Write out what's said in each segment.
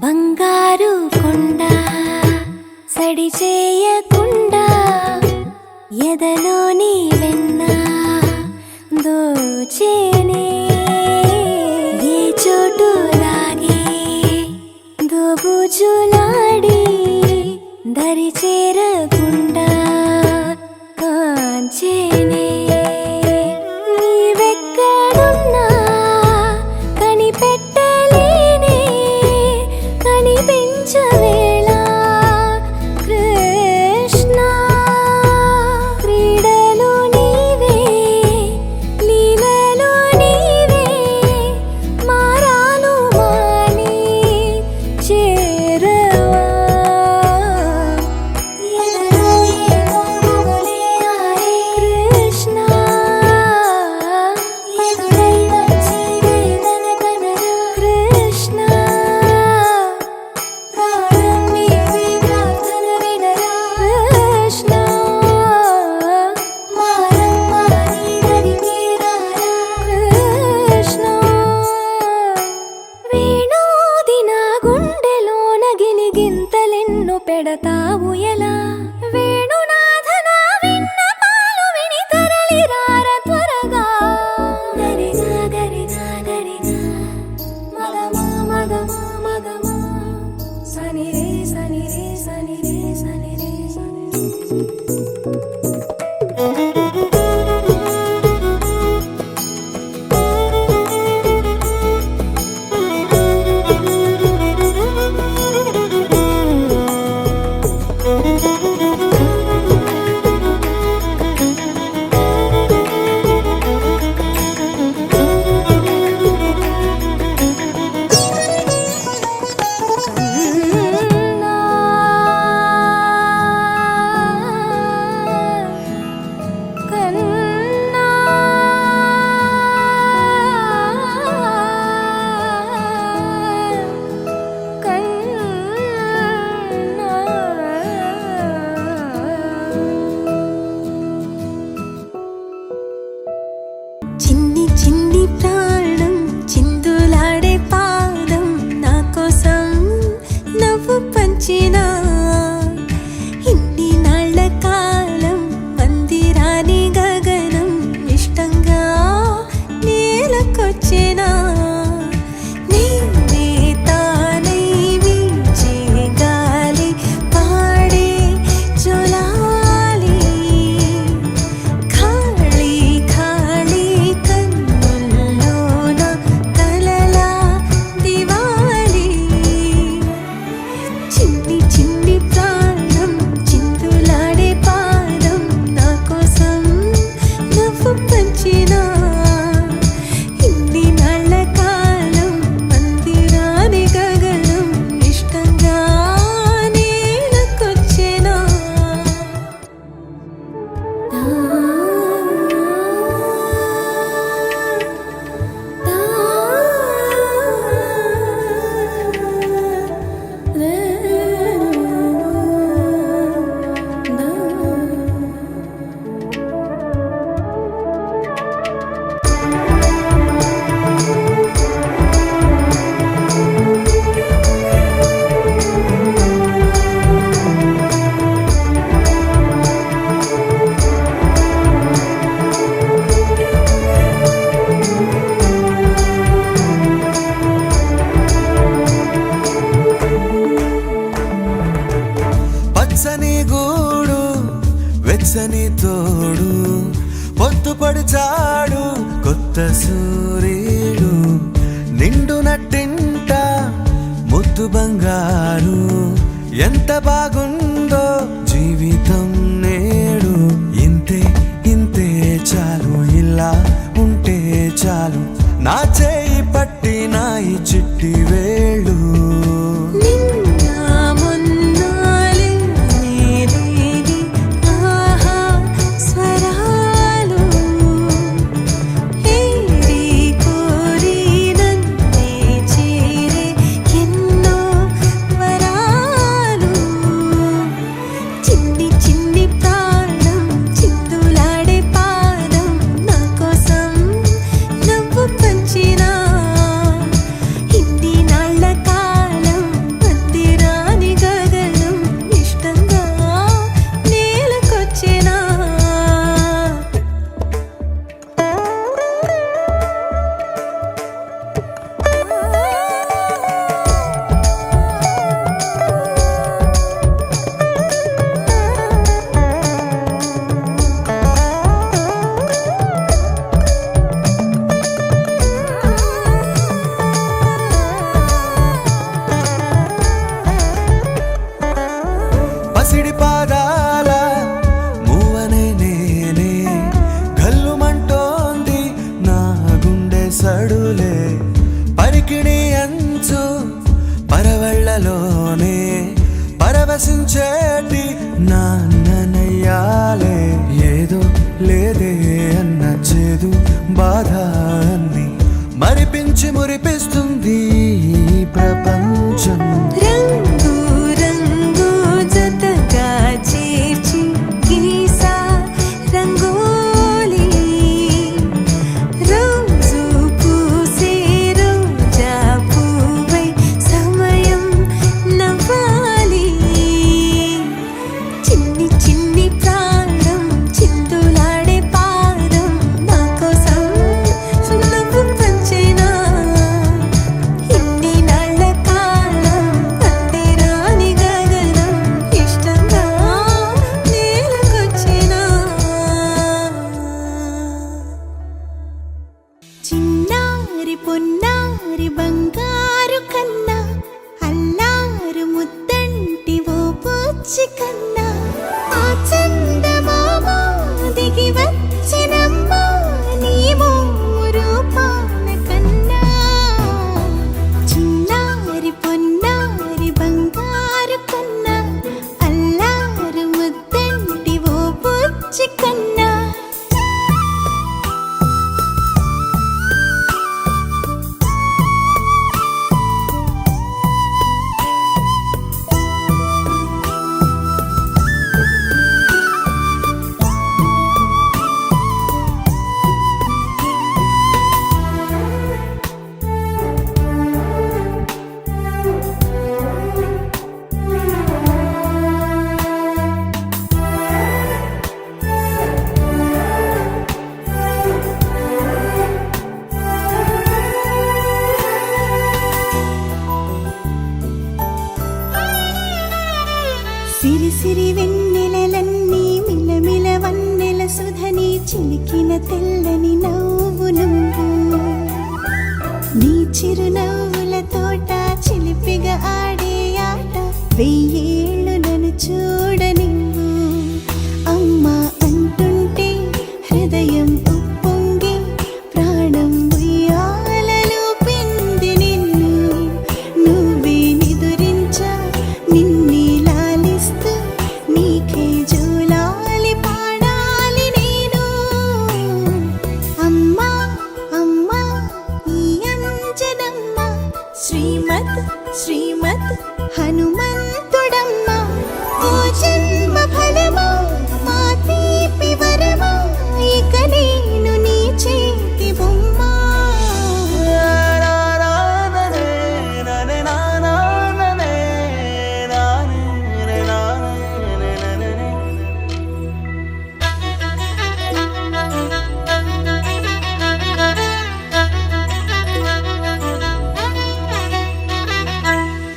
బంగారు కొండ సడి చేయకుండా ఎదలోని వెన్న దోచేనే ఏ చోటు లాగే దోబుజులాడి దరి చేరకుండా కాంచేనే నీవెక్కడున్నా కనిపెట్టలేనే కనిపించవేళ కృష్ణ క్రీడలు నీవే లీలలు నీవే మారాలు మాని చేరవా ఎదలో ఏదో గుబులే ఆరే కృష్ణ ఎదురై వచ్చి వేదన కనరా కృష్ణ ప్రాణం నీవే ప్రార్థన వినరా కృష్ణ మారమ్మా నీ దరికి రారా కృష్ణ వేణోది నా గుండెలోన గిలిగింతలెన్ను పెడతావు ఎలా వేణునాథ నా విన్నపాలు విని తరలి రార త్వరగా గరిగా గరిగా గరిగా మగమా మగమా మగమా సని రే సని రే సని రే సని రే సని చిన్ని చిన్ని ప్రాణం చిందులాడే పాదం నా కోసం నవ్వు పంచినా ఇన్ని నాళ్ళ కాలం మందిరాని గగనం ఇష్టంగా నేలకొచ్చినా నేనే తానై వీచే గాలి పాడే జోలాలి ఖాళీ ఖాళీ కన్నుల్లోన కలలా దివాలి చిన్ని చిన్ని ప్రాణం చిందులాడే పాదం నా కోసం నవ్వు పంచినా ఇన్ని నాళ్ళ కాలం మందిరాని గగనం ఇష్టంగా నేలకొచ్చెనా పచ్చని గూడు వెచ్చని తోడు పొత్తు పడిచాడు కొత్త సూర్యుడు నిండు నట్టింట ముద్దు బంగారు ఎంత బాగుందో జీవితం నేడు ఇంతే ఇంతే చాలు ఇలా ఉంటే చాలు నా చేయి పట్టి నా ఈ చిట్టి వేళ్ళు నిన్న మొన్నాలి నేరేది ఆహా స్వరాలు ఏరి కోరి నన్నే చేరే ఎన్నో వరాలు చిన్ని చిన్ని ప్రాణం చిందులాడే పాదం నా కోసం నవ్వు పంచినా ఇన్ని నాళ్ళ కళ్ళలోనే పరవశించేటి నాన్ననయ్యాలే. ఏదో లేదే అన్న చేదు బాధ అన్ని మరిపించి మురిపిస్తుంది ఈ ప్రపంచం. రంగు రంగు జతగా చేర్చి గీసా రంగోలి, రోజు పూసే రోజా పువ్వై సమయం నవ్వాలి. చిన్ని చిన్ని ప్రాణం చిందులాడే పాదం నా కోసం నవ్వు పంచేనా. ఇన్ని నాళ్ళ కాలం అంతేరాని గగనం ఇష్టంగా నేలకొచ్చేనా. చిన్నారి పొన్నారి బంగారు కన్నా అల్లారు ముద్దంటి ఓ బుచ్చి కన్నా ఆ చందమామ దిగి వచ్చినమ్మా నీ రూపాల కన్నా. చిన్నారి పొన్నారి బంగారు కన్నా అల్లారు ముద్దంటి ఓ బుచ్చి కన్నా. సిరి సిరి వెన్నెలలన్నీ మిలమిల వన్నెల సుధని చిలికిన తెల్లని నవ్వు నువ్వు. నీ చిరునవ్వుల తోట చిలిపిగా ఆడే ఆట వెయ్యేళ్ళు నన్ను చూడనివ్వు. అమ్మా అంటుంటే హృదయం ఉప్పొంగి ప్రాణం ఉయ్యాలలో పిండి నిన్ను. నువ్వే నిదురించా నిన్నే లాలిస్తూ నీకే జూలాలి పాడాలి నేను. అమ్మా అమ్మా ఈ అంజనమ్మ శ్రీమత్ శ్రీమత్ హనుమంతుడమ్మ. ఓ జన్మ ఫలమా మా తీపి వరమా ఇక నేను నీ చేతి బొమ్మ.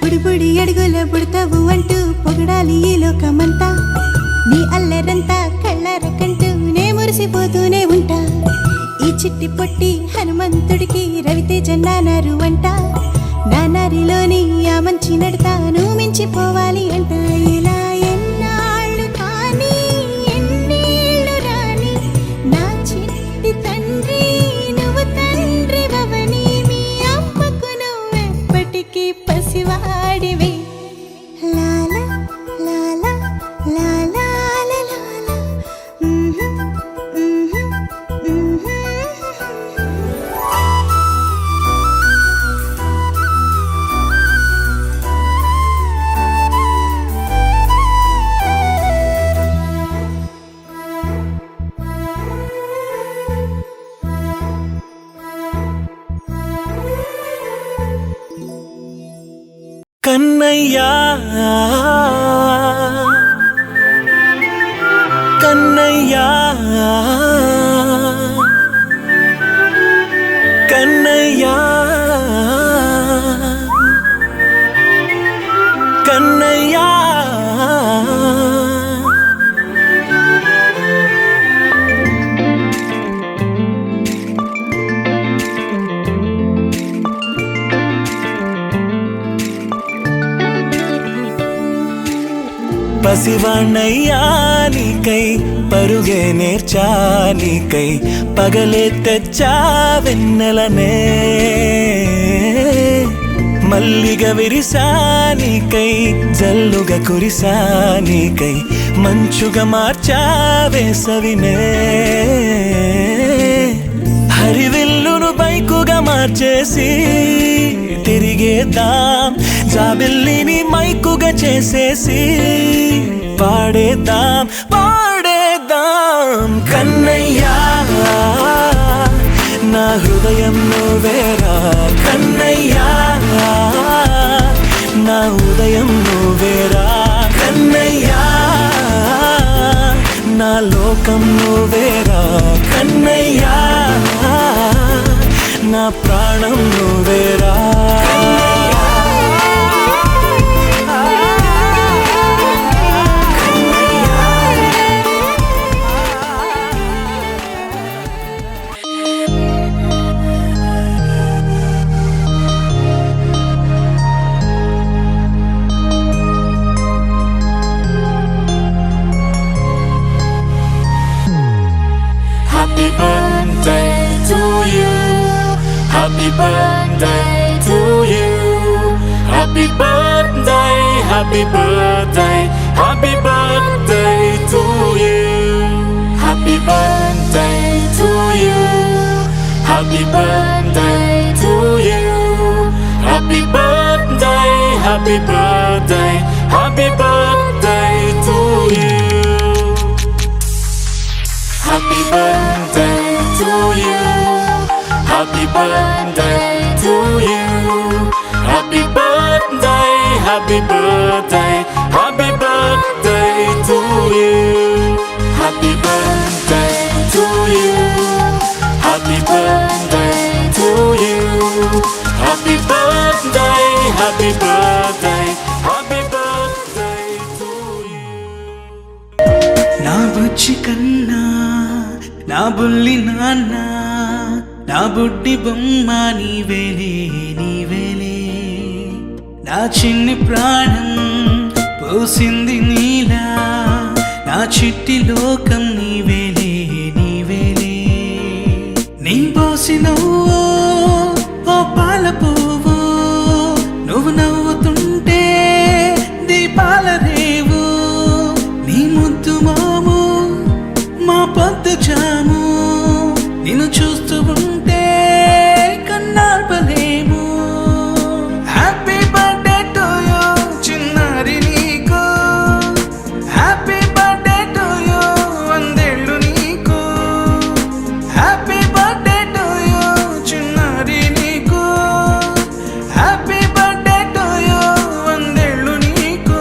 బుడిబుడి అడుగుల బుడతావు అంటూ పొగడాలి ఈ లోకమంతా. నీ అల్లరంతా కళ్ళారకంటూ నే మురిసిపోతూనే ఉంటా. ఈ చిట్టి పొట్టి హనుమంతుడికి రవితేజ నానారు అంట. నానారిలోని ఆ మంచి నడతాను మించిపోవాలి అంట. ఇలా ఎన్నాళ్ళు కానీ ఎన్నేళ్ళు రాని నా చిట్టి తండ్రి నువ్వు తండ్రి వవని. మీ అమ్మకు నువ్వెప్పటికీ పసివాడివి. లాలా లాలా లాలా లాలా. కన్నయ్యా కన్నయ్యా కన్నయ్యా కన్నయ్యా. పసివాణ్ణయ్యా నీకై పరుగే నేర్చా నీకై పగలే తెచ్చా వెన్నెలనే. మళ్ళీ విడిగా విరిసానికై జల్లుగా కురిసానికై మంచుగా మార్చావే సవినే హరివిల్లును బైకుగా మార్చేసి తిరిగేద్దాం జాబిల్లిని మైకుగా చేసేసి పాడేద్దాం కన్నయ్యా నా హృదయం నువ్వేరా కన్నయ్యా నా ఉదయం నువ్వేరా కన్నయ్యా నా లోకం నువ్వేరా కన్నయ్యా నా ప్రాణం నువ్వేరా Happy birthday to you. Happy birthday to you. Happy birthday, happy birthday, happy birthday to you. Happy birthday to you. Happy birthday to you. Happy birthday, happy birthday, happy birthday to you. Happy birthday to you. Happy birthday to you. Happy birthday, happy birthday, happy birthday to you. Happy birthday to you. Happy birthday to you. Happy birthday, happy birthday, happy birthday to you. నా బుజ్జి కన్నా నా బుల్లి నాన్న నా బుడ్డి బొమ్మ నీవేలే నీవేలే నా చిన్ని ప్రాణం పోసింది నీలా నా చిట్టి లోకం నీవేలే నీవేలే నీ పోసినవో ఓ పాల పువ్వు నువ్వు నవ్వుతుంటే దీపాల రేవు నీ ముద్దు మాము మా పొద్దు జాము నిన్ను చూస్తూ ఉంటే కన్నార్పలేము హ్యాపీ బర్త్డే టు యూ చిన్నారి నీకు హ్యాపీ బర్త్డే టు యూ వందేళ్ళు నీకు హ్యాపీ బర్త్డే టు యూ చిన్నారి నీకు హ్యాపీ బర్త్డే టు యూ వందేళ్ళు నీకు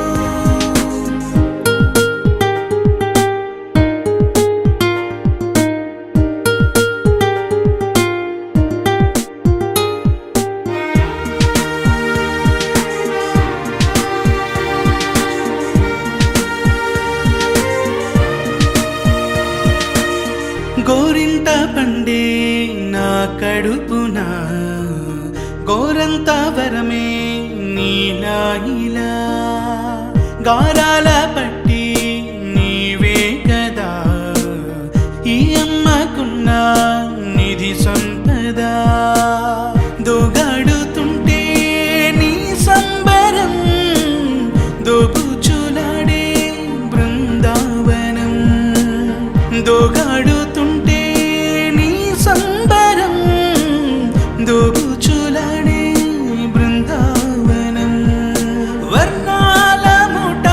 గోరింట పండే నా కడుపున గోరంత వరమే నీలా ఇలా గారాల పట్టి నీవే కదా ఈ అమ్మకున్న నిధి సంపద దోగాడుతుంటే నీ సంబరం దోబుచులాడే బృందావనం దోగాడుతుంటే నీ సంబరం దోబుచులాడే బృందావనం వర్ణాల ముఠ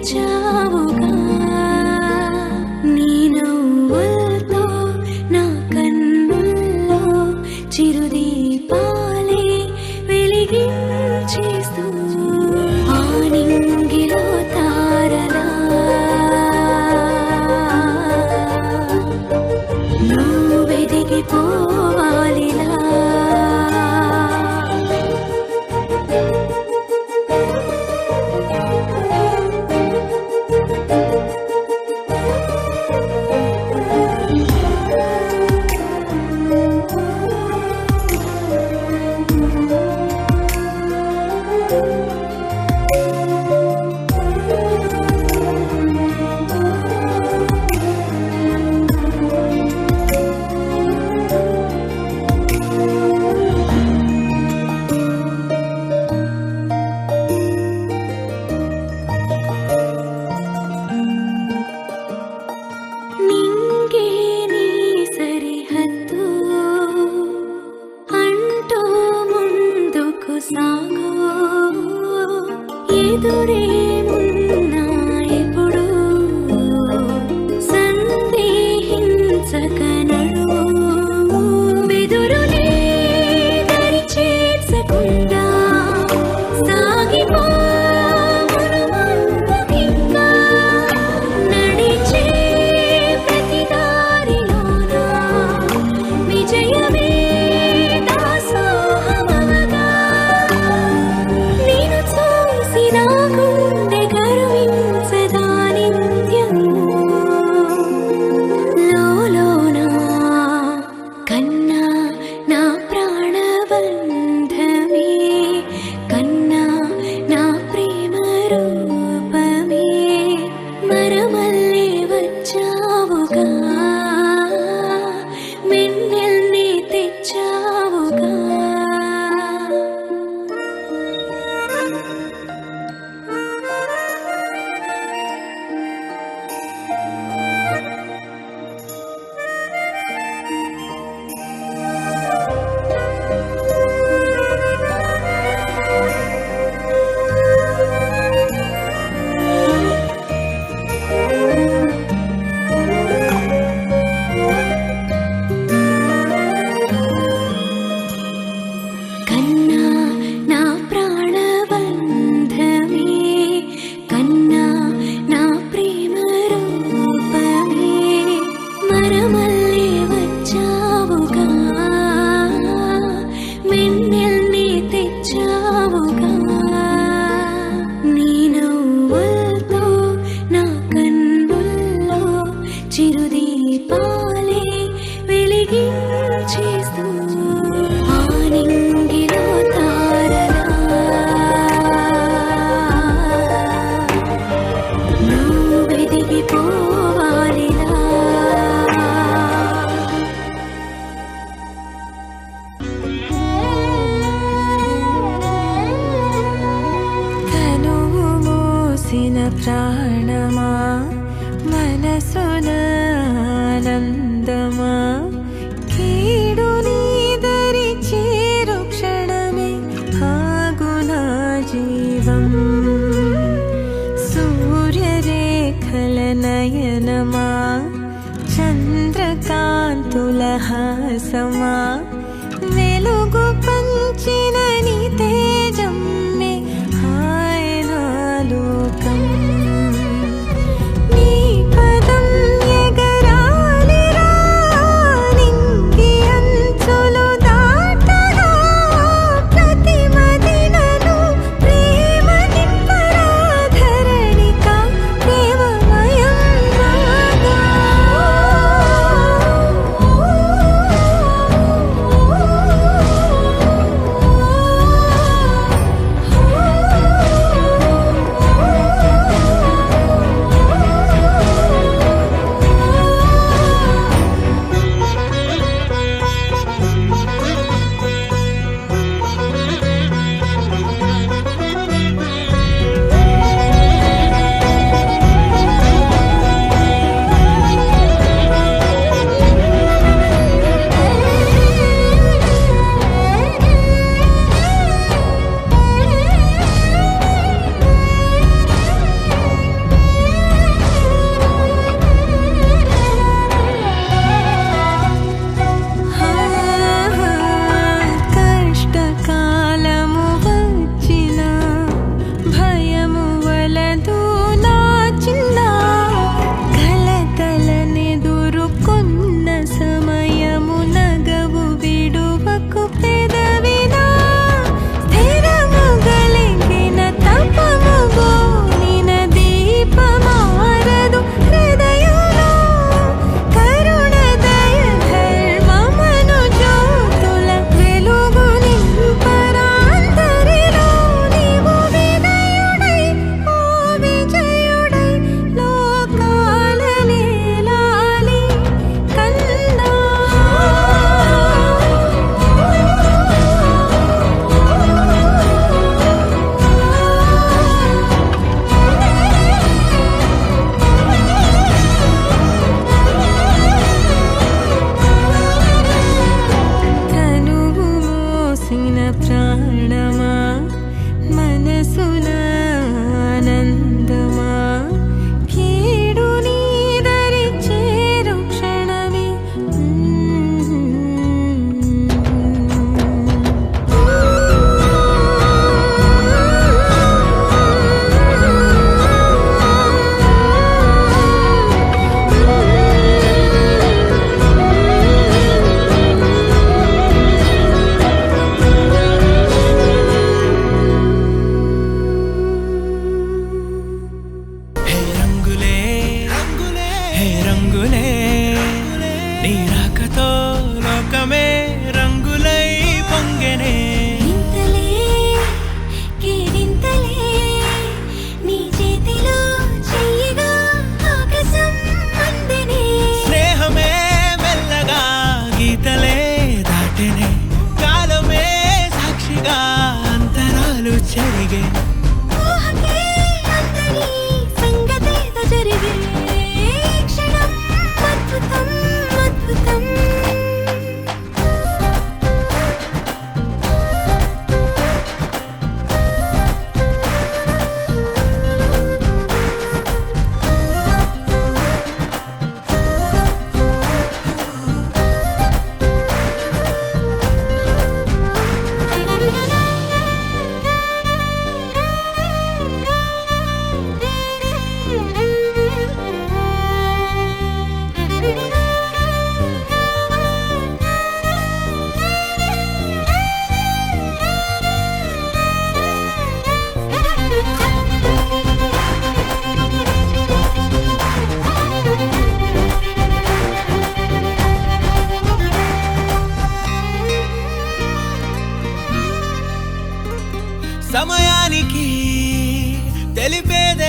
తెచ్చావుగా నీ నవ్వులతో నా కన్నుల్లో చిరుదీపాలే వెలిగించేస్తూ ఆ నింగిలో తారలా నువ్వెదిగిపోవాలిలా నింగే నీ సరిహద్దు అంటూ ముందుకు సాగు ఎదురేమున్నా ఎప్పుడు సందేహించక నడువు బెదురునే దరి చేర్చకుండా సాగిపో మనమందమింకా నడిచే ప్రతి దారిలోనా విజయమే దాసోహమవగా నిన్ను చూసి నా గుండె గర్వించదా నిత్యము లోలోనా కన్నా నా ప్రాణబంధమే కన్నా నా ప్రేమ రూపమే మరమల్లే వచ్చావుగా వెన్నెల్ని తెచ్చావుగా కన్నా నా ప్రాణబంధమే కన్నా నా ప్రేమ రూపమే మరమల్లే వచ్చావుగా వెన్నెల్ని తెచ్చావుగా నీ నవ్వులతో నా కన్నుల్లో చిరుదీపాలే వెలిగించేస్తూ ఆ నింగిలో తారలా నువ్వెదిగిపోవాలిలా తనువు మోసిన ప్రాణమా మనసున ఆనందమా కీడు నీదరి చేరు క్షణమే ఆగునా జీవం సూర్యరేఖల నయనమా చంద్రకాంతుల హాసమా వెలుగు పంచిన నీ తేజమ్మే హాయనాలోకం నీ పదం ఎగరాలిరా నింగి అంచులు దాటగా ప్రతి మదినను ప్రేమ నింపరా ధరణిక ప్రేమమయం రాగా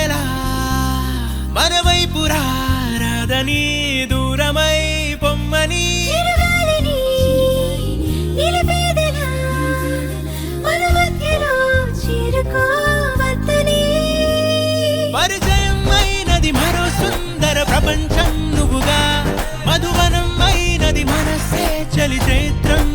వేళ మన వైపు రాదని దూరమై పొమ్మని చిరుగాలిని నిలిపేదెలా మన మధ్యలో చేరుకోవద్దని పరిచయం అయినది మరో సుందర ప్రపంచం నువ్వుగా మధువనం అయినది మనసే చలి చైత్రం